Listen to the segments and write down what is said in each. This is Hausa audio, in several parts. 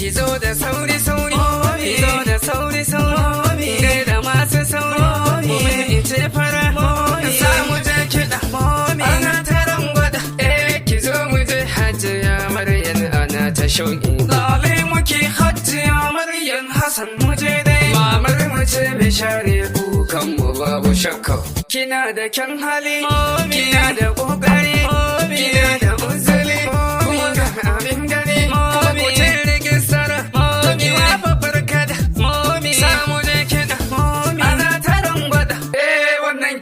ki zo da sauri sauri ki zo da sauri sauri gai da masu sauri in ce fara in samu je kiɗa ana taron gwada ki zo mu je Hajiya Maryam ana ta shauƙi lale muke Hajiya Maryam Hassan mu je dai mamar mu ce mai share kukan mu babu shakka kina da kyan hali kina da ƙoƙari kina da uzuri kuma ga abin gani kuma ku ce rigisara ki wafa barka da samu je kiɗa ana taron gwada wannan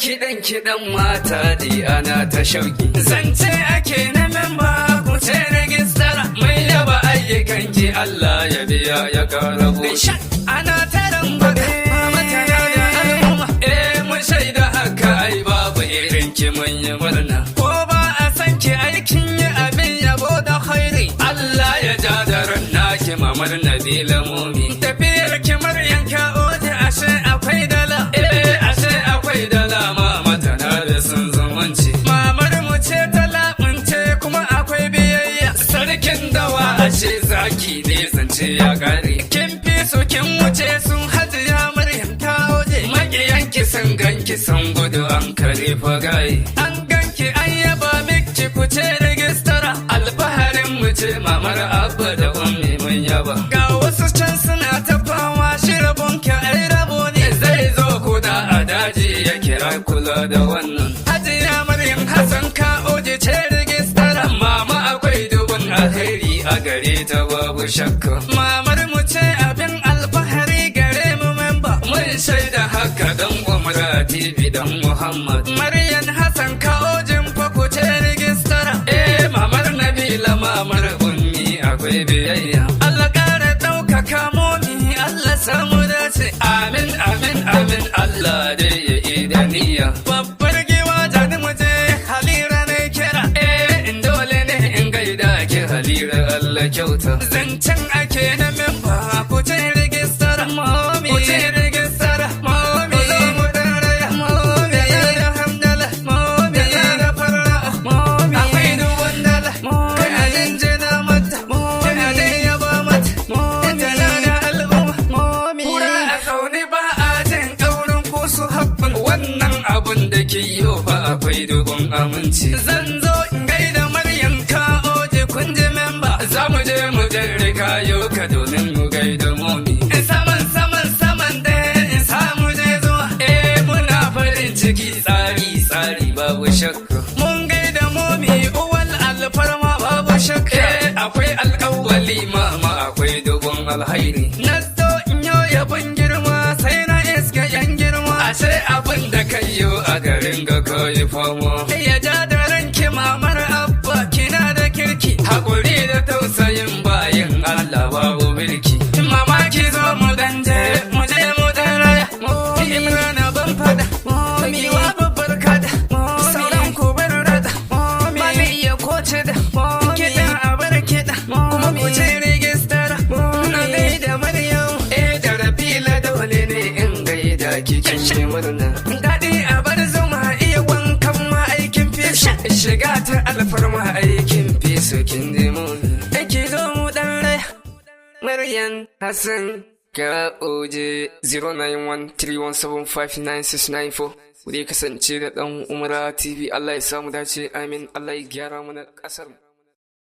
kiɗan mata di ana ta shauƙi zance ake na memba ku ce rigistara mai yaba ayyukan ki Allah ya biya ya ƙara buɗe ana taron gwada mata da al'umma mun shaida haka ai babu irin ki mun yi murna ko ba a san ki aikin yi abin yabo da khairi Allah ya ja da ran naki mamar Nabila Mumi tafiyar ki Maryam ka oje ashe akwai dala ashe akwai dala mama tana da sun zumunci mamar mu ce talabunce kuma akwai biyayya sarkin dawa ashe zaki ne zance ya kare kin fi su kin wuce sun Hajiya Maryam ta oje maƙiyanki sun ganki sun gudu an kare fagaye an ganki an yaba miki ku ce rigistara alfaharin mu ce mamar abba da ummi mun yaba ga wasu can suna ta fama shi rabonki ai rabo ne zai zo kuda a daji ya kira kula da wannan Hajiya Maryam Hassan ka oje ce rigistara mama akwai dubun alheri a gare ta babu shakka mamar mu ce abin alfahari gare mu memba mun shaida haka dan Umra TV dan Muhammad Maryam Hassan ka ojin fa ku ce rigistara mamar Nabila mamar ummi akwai biyayya Allah kare ɗaukaka momi Allah samu dace amin amin amin Allah dai ya idaniya babbar giwa jani mu je Halira ne kira in dole ne in gaida ki Halira Allah kyauta zancen ake na memba ku ce rigistara momi ku ce rigistara momi akwai dubun aminci zan zo in gaida Maryam ka oje kun ji memba za mu je mu jarre kayo ka domin mu gaida momi saman da in samu je zuwa muna farin ciki tsari babu shakka mun gaida momi uwal alfarma babu shakka akwai alƙawali mama akwai dubun alhairi na zo in yo yabon girma sai na iska yan girma ashe abin da kayo a garin ga kayi fama ya ja da ranki mamar abba kina da kirki hakuri da tausayin bayin Allah babu mulki mama ki zo mu dan je mu dan raya Imrana ban fada mi wa babbar kada sauran ku bar rada mami ya koce da kiɗa a bar kiɗa kuma ku ce rigistara na gaida Maryam da Rabila dole ne in gaida kikin shi murna daɗi a bar zuma iya wankan ma aikin fesa shiga ta alfarma aikin fesa kin demo ki zo mu dan raya Maryam Hassan ka oje 0913175994 wuri kasance da dan Umra TV Allah ya samu dace amin Allah ya gyara mana kasar